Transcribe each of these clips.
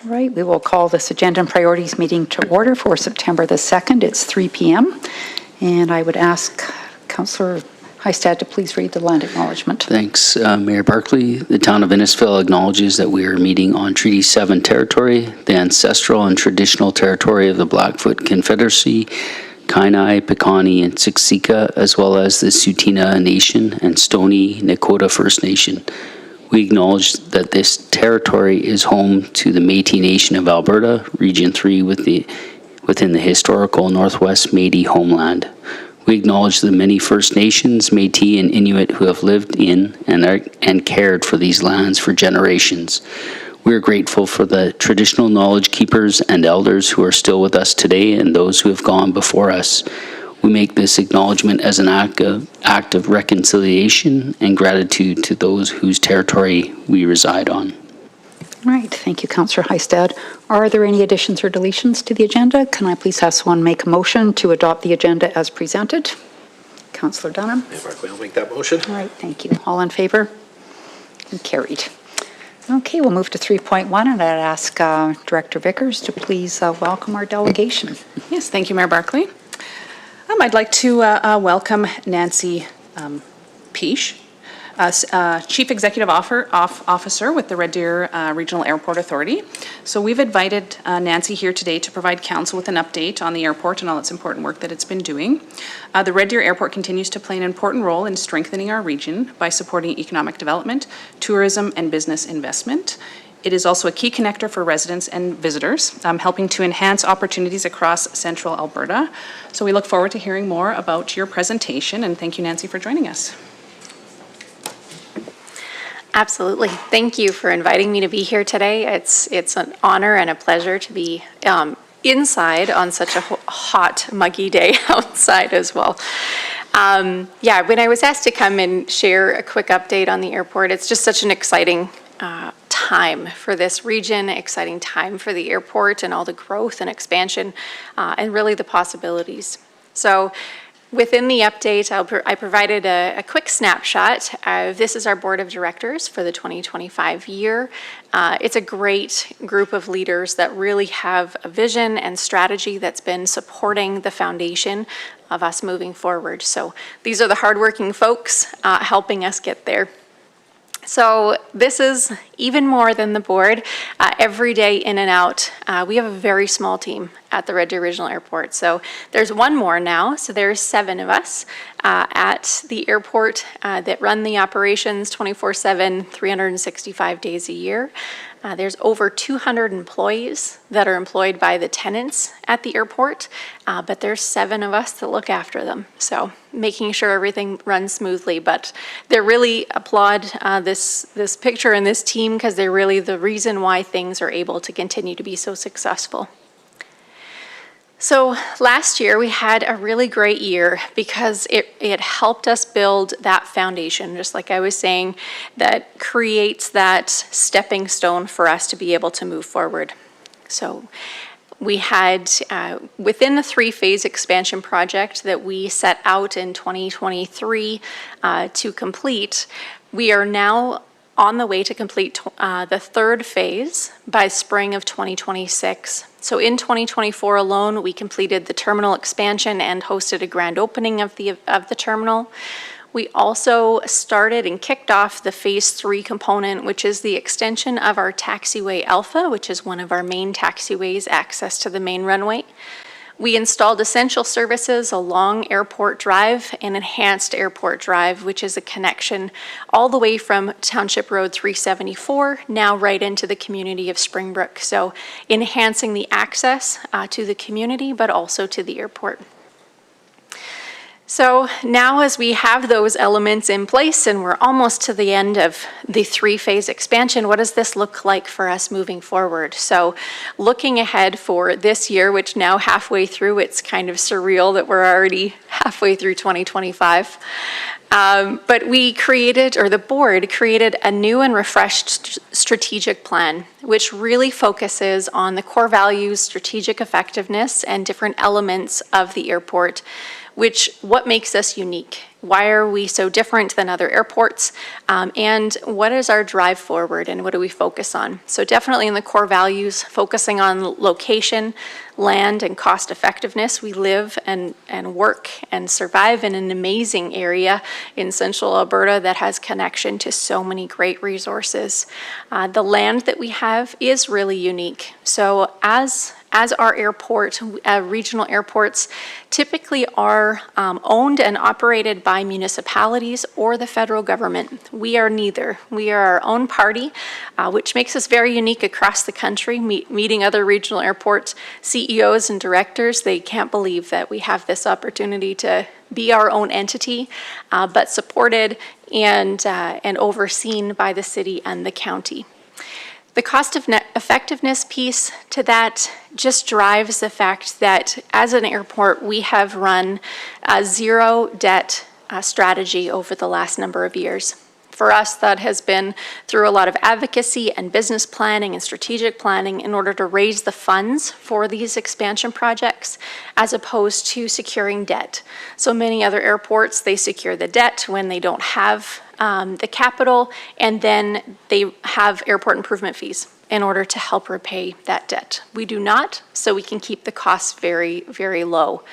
All right, we will call this Agenda and Priorities meeting to order for September the 2nd. It's 3 p.m. And I would ask Councillor Heistad to please read the land acknowledgement. Thanks, Mayor Barclay. The town of Innisfil acknowledges that we are meeting on Treaty 7 territory, the ancestral and traditional territory of the Blackfoot Confederacy, Kainai, Piikani, and Siksika, as well as the Tsuut'ina Nation and Stoney Nakoda First Nation. We acknowledge that this territory is home to the Métis Nation of Alberta, Region 3 within the historical Northwest Métis homeland. We acknowledge the many First Nations, Métis, and Inuit who have lived in and cared for these lands for generations. We are grateful for the traditional knowledge keepers and elders who are still with us today and those who have gone before us. We make this acknowledgement as an act of reconciliation and gratitude to those whose territory we reside on. All right, thank you, Councillor Heistad. Are there any additions or deletions to the agenda? Can I please have someone make a motion to adopt the agenda as presented? Councillor Dunham. Mayor Barclay, I'll make that motion. All right, thank you. All in favor? And carried. Okay, we'll move to 3.1, and I'd ask Director Vickers to please welcome our delegation. Yes, thank you, Mayor Barclay. I'd like to welcome Nancy Paisch, Chief Executive Officer with the Red Deer Regional Airport Authority. So we've invited Nancy here today to provide council with an update on the airport and all its important work that it's been doing. The Red Deer Airport continues to play an important role in strengthening our region by supporting economic development, tourism, and business investment. It is also a key connector for residents and visitors, helping to enhance opportunities across central Alberta. So we look forward to hearing more about your presentation, and thank you, Nancy, for joining us. Absolutely. Thank you for inviting me to be here today. It's an honor and a pleasure to be inside on such a hot, muggy day outside as well. Yeah, when I was asked to come and share a quick update on the airport, it's just such an exciting time for this region, exciting time for the airport and all the growth and expansion and really the possibilities. So within the update, I provided a quick snapshot of this is our board of directors for the 2025 year. It's a great group of leaders that really have a vision and strategy that's been supporting the foundation of us moving forward. So these are the hardworking folks helping us get there. So this is even more than the board. Every day in and out, we have a very small team at the Red Deer Regional Airport. So there's one more now, so there's 7 of us at the airport that run the operations 24/7, 365 days a year. There's over 200 employees that are employed by the tenants at the airport, but there's 7 of us that look after them. So making sure everything runs smoothly, but they really applaud this picture and this team because they're really the reason why things are able to continue to be so successful. So last year we had a really great year because it helped us build that foundation, just like I was saying, that creates that stepping stone for us to be able to move forward. So we had, within the 3-phase expansion project that we set out in 2023 to complete, we are now on the way to complete the 3rd phase by spring of 2026. So in 2024 alone, we completed the terminal expansion and hosted a grand opening of the terminal. We also started and kicked off the phase 3 component, which is the extension of our taxiway Alpha, which is one of our main taxiways, access to the main runway. We installed essential services along Airport Drive and enhanced Airport Drive, which is a connection all the way from Township Road 374, now right into the community of Springbrook. So enhancing the access to the community, but also to the airport. So now as we have those elements in place and we're almost to the end of the 3-phase expansion, what does this look like for us moving forward? So looking ahead for this year, which now halfway through, it's kind of surreal that we're already halfway through 2025. But we created, or the board created, a new and refreshed strategic plan, which really focuses on the core values, strategic effectiveness, and different elements of the airport, what makes us unique Why are we so different than other airports? And what is our drive forward and what do we focus on? So definitely in the core values, focusing on location, land, and cost effectiveness. We live and work and survive in an amazing area in central Alberta that has connection to so many great resources. The land that we have is really unique. So as our airport, regional airports typically are owned and operated by municipalities or the federal government. We are neither. We are our own party, which makes us very unique across the country. Meeting other regional airport CEOs and directors, they can't believe that we have this opportunity to be our own entity, but supported and overseen by the city and the county. The cost of effectiveness piece to that just drives the fact that as an airport, we have run a zero debt strategy over the last number of years. For us, that has been through a lot of advocacy and business planning and strategic planning in order to raise the funds for these expansion projects, as opposed to securing debt. So many other airports, they secure the debt when they don't have the capital, and then they have airport improvement fees in order to help repay that debt. We do not, so we can keep the costs very, very low.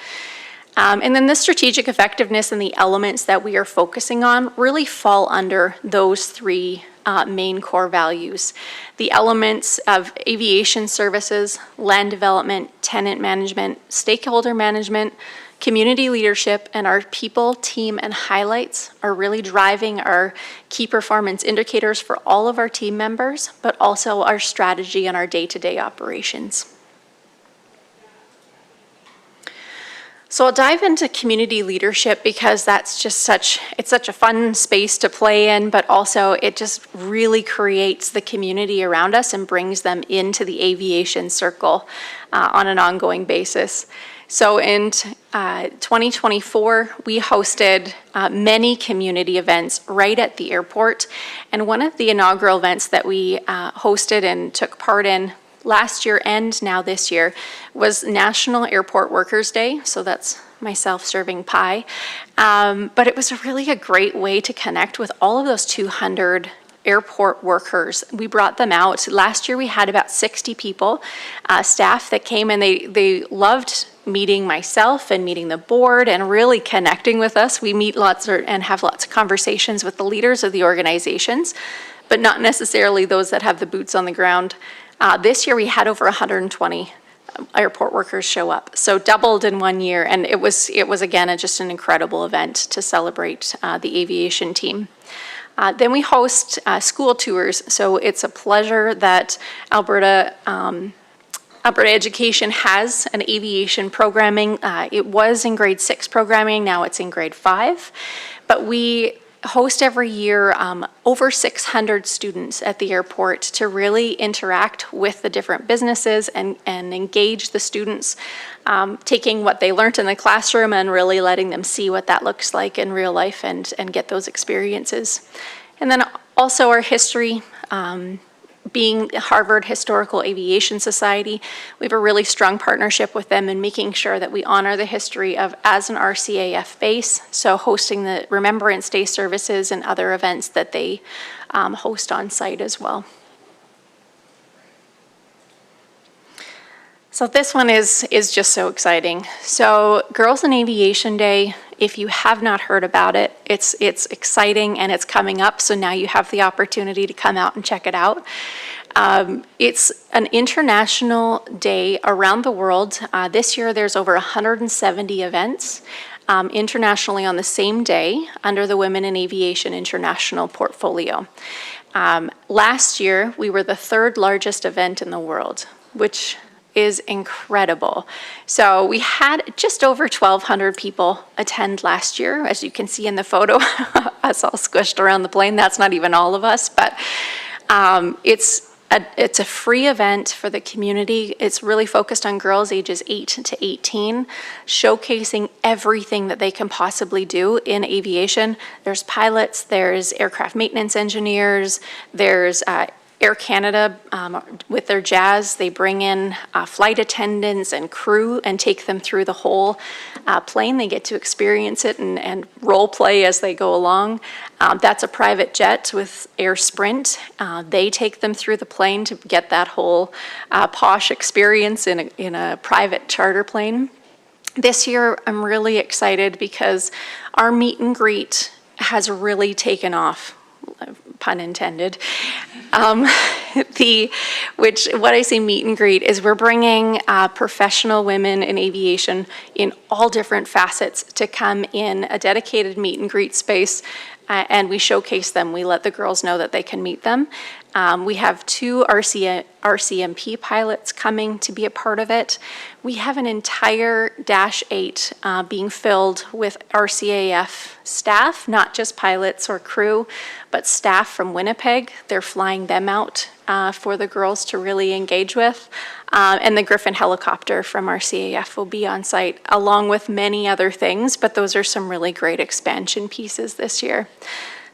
And then the strategic effectiveness and the elements that we are focusing on really fall under those three main core values. The elements of aviation services, land development, tenant management, stakeholder management, community leadership, and our people, team, and highlights are really driving our key performance indicators for all of our team members, but also our strategy and our day-to-day operations. So I'll dive into community leadership because that's just it's such a fun space to play in, but also it just really creates the community around us and brings them into the aviation circle on an ongoing basis. So in 2024, we hosted many community events right at the airport. And one of the inaugural events that we hosted and took part in last year and now this year was National Airport Workers Day. So that's myself serving pie. But it was really a great way to connect with all of those 200 airport workers. We brought them out. Last year we had about 60 people, staff that came, and they loved meeting myself and meeting the board and really connecting with us. We meet and have lots of conversations with the leaders of the organizations, but not necessarily those that have the boots on the ground. This year we had over 120 airport workers show up, so doubled in 1 year, and it was again just an incredible event to celebrate the aviation team. Then we host school tours, so it's a pleasure that Alberta Education has an aviation programming. It was in grade 6 programming, now it's in grade 5, but we host every year over 600 students at the airport to really interact with the different businesses and engage the students, taking what they learned in the classroom and really letting them see what that looks like in real life and get those experiences. And then also our history, being Harvard Historical Aviation Society, we have a really strong partnership with them in making sure that we honor the history of as an RCAF base, so hosting the Remembrance Day services and other events that they host on site as well. So this one is just so exciting. So Girls in Aviation Day, if you have not heard about it, it's exciting and it's coming up, so now you have the opportunity to come out and check it out. It's an international day around the world. This year there's over 170 events internationally on the same day under the Women in Aviation International portfolio. Last year we were the 3rd largest event in the world, which is incredible. So we had just over 1,200 people attend last year, as you can see in the photo, us all squished around the plane. That's not even all of us, but it's a free event for the community. It's really focused on girls ages 8 to 18, showcasing everything that they can possibly do in aviation. There's pilots, there's aircraft maintenance engineers, there's Air Canada, with their Jazz, they bring in flight attendants and crew and take them through the whole plane. They get to experience it and role play as they go along. That's a private jet with Air Sprint. They take them through the plane to get that whole posh experience in a private charter plane. This year, I'm really excited because our meet and greet has really taken off, pun intended. What I say meet and greet is we're bringing professional women in aviation in all different facets to come in a dedicated meet and greet space, and we showcase them. We let the girls know that they can meet them. We have 2 RCMP pilots coming to be a part of it. We have an entire Dash 8 being filled with RCAF staff, not just pilots or crew, but staff from Winnipeg. They're flying them out for the girls to really engage with. And the Griffin helicopter from RCAF will be on site, along with many other things, but those are some really great expansion pieces this year.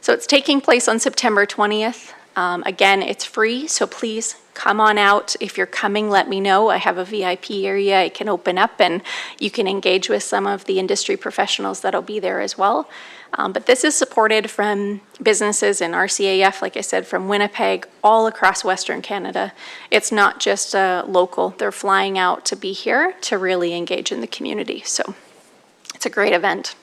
So it's taking place on September 20th. Again, it's free, so please come on out. If you're coming, let me know. I have a VIP area I can open up, and you can engage with some of the industry professionals that'll be there as well. But this is supported from businesses in RCAF, like I said, from Winnipeg, all across Western Canada. It's not just local. They're flying out to be here to really engage in the community. So it's a great event.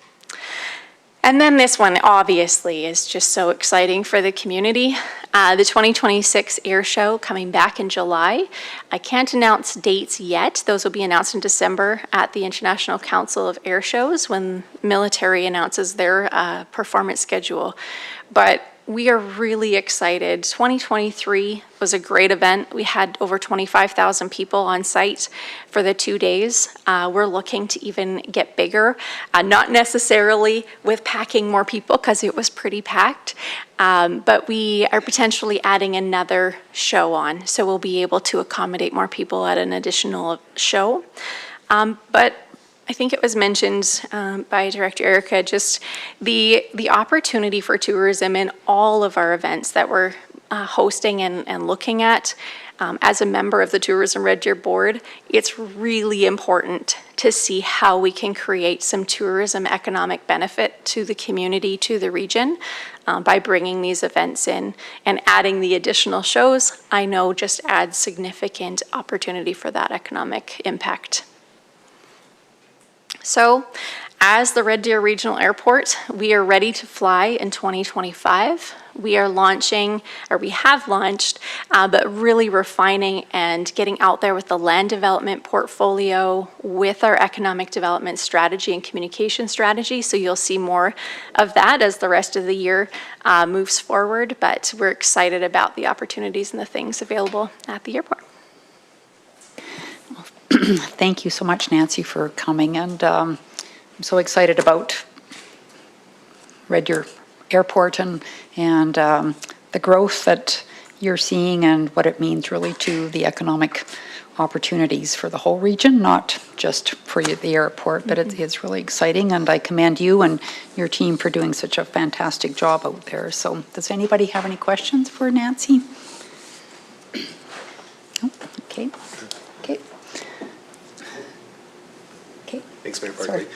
And then this one, obviously, is just so exciting for the community. The 2026 Air Show coming back in July. I can't announce dates yet. Those will be announced in December at the International Council of Air Shows when military announces their performance schedule. But we are really excited. 2023 was a great event. We had over 25,000 people on site for the 2 days. We're looking to even get bigger, not necessarily with packing more people because it was pretty packed, but we are potentially adding another show on, so we'll be able to accommodate more people at an additional show. But I think it was mentioned by Director Erica, just the opportunity for tourism in all of our events that we're hosting and looking at. As a member of the Tourism Red Deer Board, it's really important to see how we can create some tourism economic benefit to the community, to the region, by bringing these events in and adding the additional shows. I know just adds significant opportunity for that economic impact. So, as the Red Deer Regional Airport, we are ready to fly in 2025. We are launching, or we have launched, but really refining and getting out there with the land development portfolio, with our economic development strategy and communication strategy. So you'll see more of that as the rest of the year moves forward, but we're excited about the opportunities and the things available at the airport. Thank you so much, Nancy, for coming, and I'm so excited about Red Deer Airport and the growth that you're seeing and what it means really to the economic opportunities for the whole region, not just for the airport, but it's really exciting, and I commend you and your team for doing such a fantastic job out there. So does anybody have any questions for Nancy? Oh, okay. Thanks, Mayor Barclay.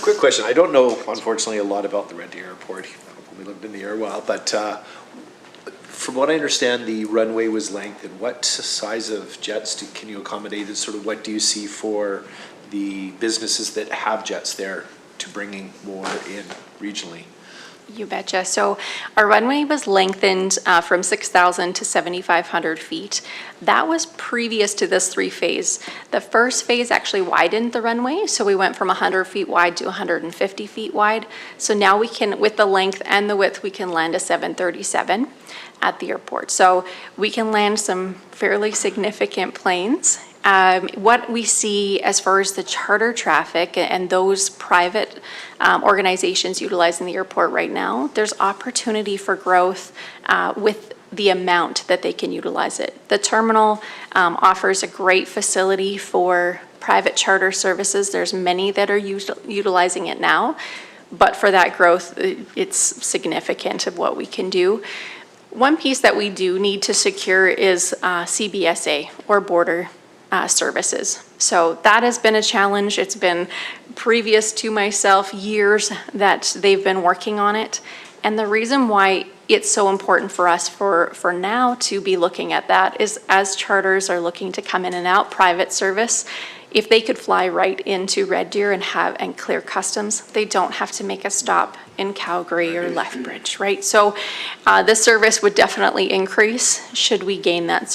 Quick question. I don't know, unfortunately, a lot about the Red Deer Airport. I've only lived in the air a while, but from what I understand, the runway was lengthened. What size of jets can you accommodate, and sort of what do you see for the businesses that have jets there to bringing more in regionally? You betcha. So our runway was lengthened from 6,000 to 7,500 feet. That was previous to this 3-phase. The first phase actually widened the runway, so we went from 100 feet wide to 150 feet wide. So now we can, with the length and the width, we can land a 737 at the airport. So we can land some fairly significant planes. What we see as far as the charter traffic and those private organizations utilizing the airport right now, there's opportunity for growth with the amount that they can utilize it. The terminal offers a great facility for private charter services. There's many that are utilizing it now, but for that growth, it's significant of what we can do. One piece that we do need to secure is CBSA or border services. So that has been a challenge. It's been previous to myself years that they've been working on it. And the reason why it's so important for us for now to be looking at that is as charters are looking to come in and out, private service, if they could fly right into Red Deer and clear customs, they don't have to make a stop in Calgary or Lethbridge, right? So the service would definitely increase should we gain the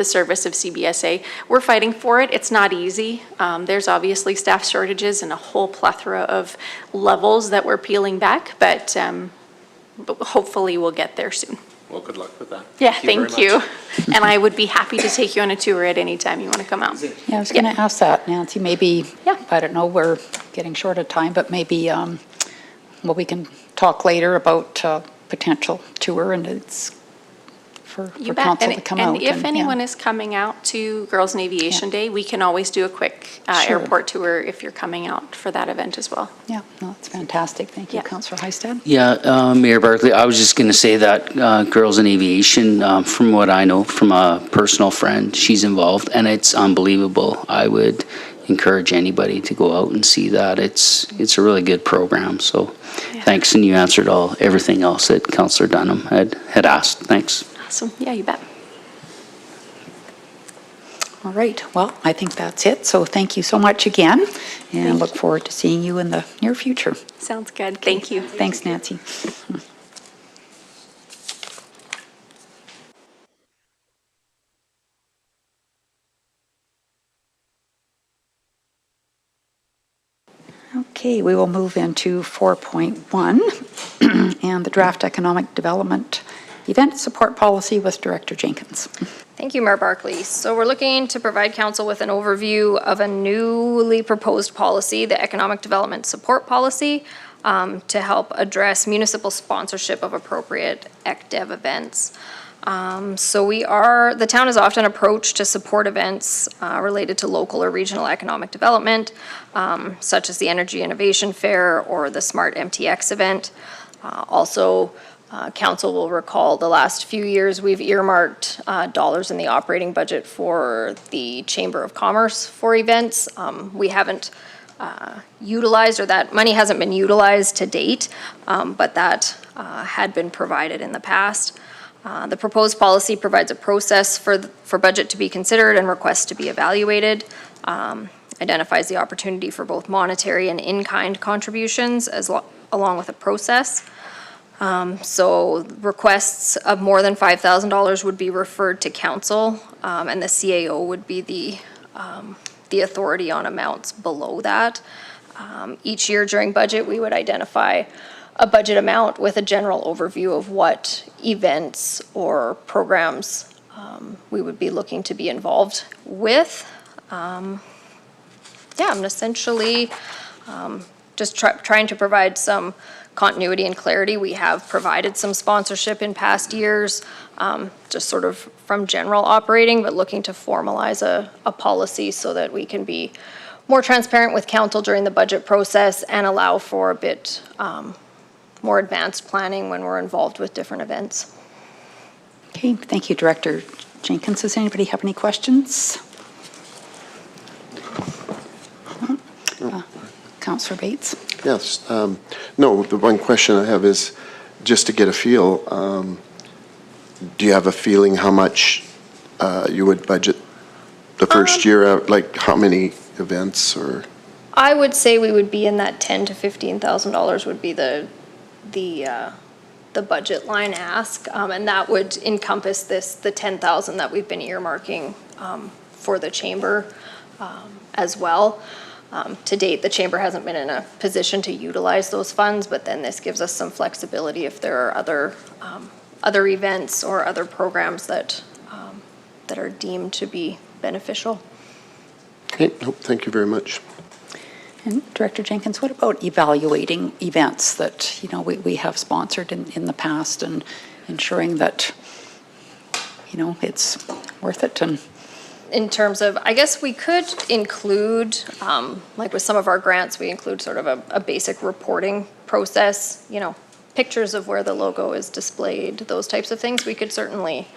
service of CBSA. We're fighting for it. It's not easy. There's obviously staff shortages and a whole plethora of levels that we're peeling back, but hopefully we'll get there soon. Well, good luck with that. Yeah, very thank you. much. And I would be happy to take you on a tour at any time you want to come out. Yeah, I was going to ask that, Nancy, maybe, Yeah. I don't know, we're getting short of time, but maybe, well, we can talk later about potential tour, and it's for You bet. council to come out. And if yeah. anyone is coming out to Girls in Aviation Yeah. Day, we can always do a quick Sure. airport tour if you're coming out for that event as well. Yeah, no, it's fantastic. Thank you, Yeah. Councillor Heistad. Yeah, Mayor Barclay, I was just going to say that Girls in Aviation, from what I know from a personal friend, she's involved, and it's unbelievable. I would encourage anybody to go out and see that. It's a really good program, so Yeah. thanks, and you answered everything else that Councillor Dunham had asked. Thanks. Awesome. Yeah, you bet. All right, well, I think that's it. So thank you so much again, and look forward to seeing you in the near future. Sounds good. Thank you. Thanks, Nancy. Okay, we will move into 4.1 and the draft economic development event support policy with Director Jenkins. Thank you, Mayor Barclay. So we're looking to provide council with an overview of a newly proposed policy, the Economic Development Support Policy, to help address municipal sponsorship of appropriate ECDev events. The town is often approached to support events related to local or regional economic development, such as the Energy Innovation Fair or the Smart MTX event. Council will recall the last few years we've earmarked dollars in the operating budget for the Chamber of Commerce for events. We haven't utilized, or that money hasn't been utilized to date, but that had been provided in the past. The proposed policy provides a process for budget to be considered and requests to be evaluated, identifies the opportunity for both monetary and in-kind contributions along with a process. So requests of more than $5,000 would be referred to council, and the CAO would be the authority on amounts below that. Each year during budget, we would identify a budget amount with a general overview of what events or programs we would be looking to be involved with. I'm essentially just trying to provide some continuity and clarity. We have provided some sponsorship in past years, just sort of from general operating, but looking to formalize a policy so that we can be more transparent with council during the budget process and allow for a bit more advanced planning when we're involved with different events. Okay, thank you, Director Jenkins. Does anybody have any questions? Councillor Bates? Yes. No, the one question I have is just to get a feel, do you have a feeling how much you would budget the first year out, like how many events or? I would say we would be in that $10,000 to $15,000 would be the budget line ask, and that would encompass the 10,000 that we've been earmarking for the chamber as well. To date, the chamber hasn't been in a position to utilize those funds, but then this gives us some flexibility if there are other events or other programs that are deemed to be beneficial. Okay, no, thank you very much. And Director Jenkins, what about evaluating events that, we have sponsored in the past and ensuring that, it's worth it? And In terms of, I guess we could include, like with some of our grants, we include sort of a basic reporting process, pictures of where the logo is displayed, those types of things, we could certainly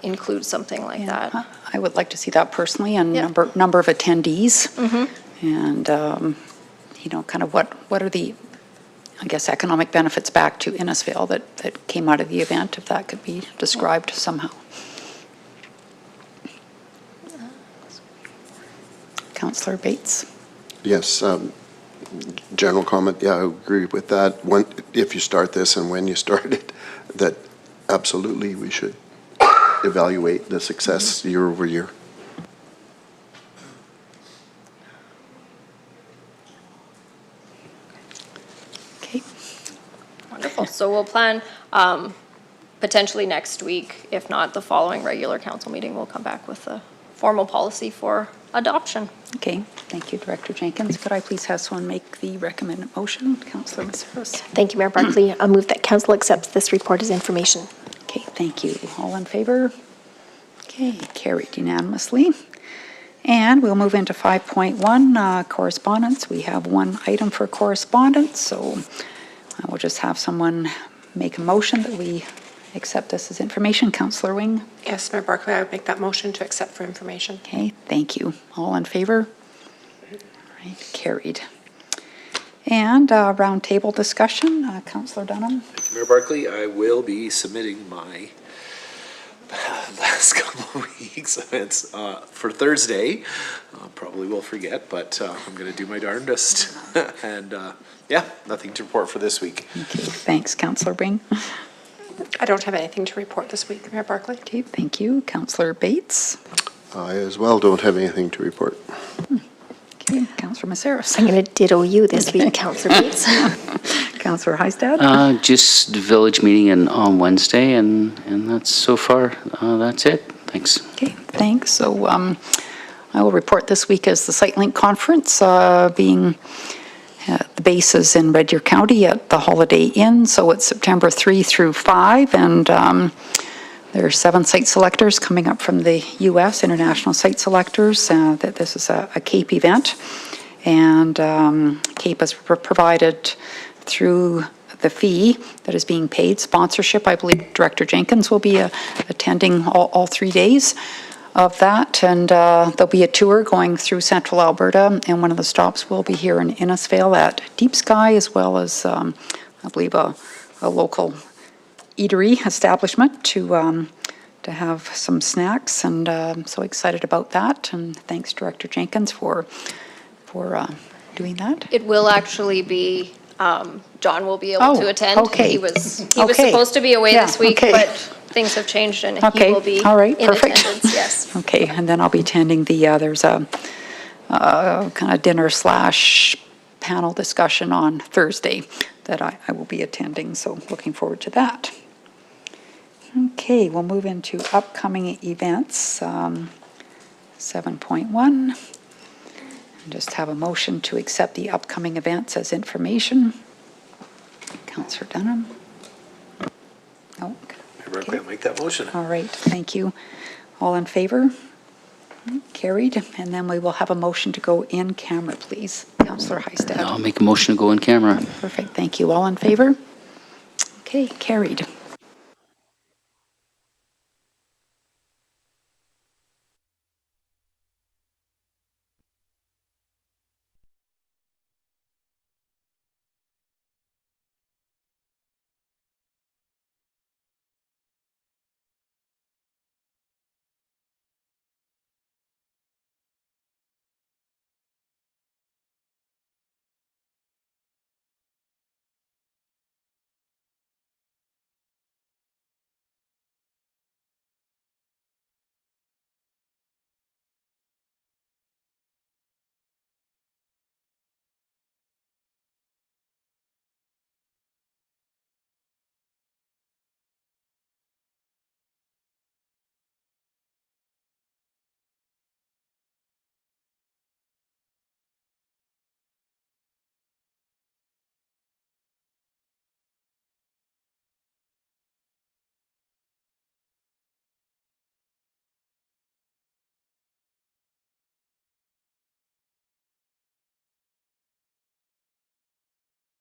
include something like that. I would like to see that personally, and Yeah. number of attendees. And, you know, kind of what are the, I guess, economic benefits back to Innisfail that came out of the event, if that could be described somehow. Councillor Bates. Yes, general comment, yeah, I agree with that. If you start this and when you start it, that absolutely we should evaluate the success year over year. Okay. Wonderful. So we'll plan potentially next week. If not, the following regular council meeting, we'll come back with a formal policy for adoption. Okay, thank you, Director Jenkins. Could I please have someone make the recommended motion? Councillor Messaros. Thank you, Mayor Barclay. I move that council accepts this report as information. Okay, thank you. All in favor? Okay, carried unanimously. And we'll move into 5.1, correspondence. We have one item for correspondence, so I will just have someone make a motion that we accept this as information. Councillor Wing? Yes, Mayor Barclay, I would make that motion to accept for information. Okay, thank you. All in favor? All right, carried. And roundtable discussion, Councillor Dunham. Mayor Barclay, I will be submitting my last couple of weeks events for Thursday. Probably will forget, but I'm going to do my darndest. And yeah, nothing to report for this week. Okay, thanks, Councillor Wing. I don't have anything to report this week, Mayor Barclay. Okay, thank you. Councillor Bates. I as well don't have anything to report. Okay, Councillor Messaros. I'm going to ditto you this week, Councillor Bates. Councillor Heistad. Just the village meeting on Wednesday, and that's so far, that's it. Thanks. Okay, thanks. So I will report this week as the SiteLink Conference being the base is in Red Deer County at the Holiday Inn. So it's September 3 through 5, and there are 7 site selectors coming up from the U.S., international site selectors. That this is a CAPE event, and CAPE is provided through the fee that is being paid. Sponsorship, I believe Director Jenkins will be attending all 3 days of that, and there'll be a tour going through central Alberta, and one of the stops will be here in Innisfail at Deep Sky, as well as I believe a local eatery establishment to have some snacks, and I'm so excited about that, and thanks Director Jenkins for doing that. It will actually be, John will be able to attend. Okay. He was Okay. supposed to be away Yeah, this week, okay. but things have changed and Okay, he will be all right, in perfect. attendance, yes. Okay, and then I'll be attending there's a kind of dinner / panel discussion on Thursday that I will be attending, so looking forward to that. Okay, we'll move into upcoming events, 7.1. Just have a motion to accept the upcoming events as information. Councillor Dunham? No. Mayor Barclay, I'll make that motion. All right, thank you. All in favor? Carried. And then we will have a motion to go in camera, please. Councillor Heistad. I'll make a motion to go in camera. Perfect, thank you. All in favor? Okay, carried.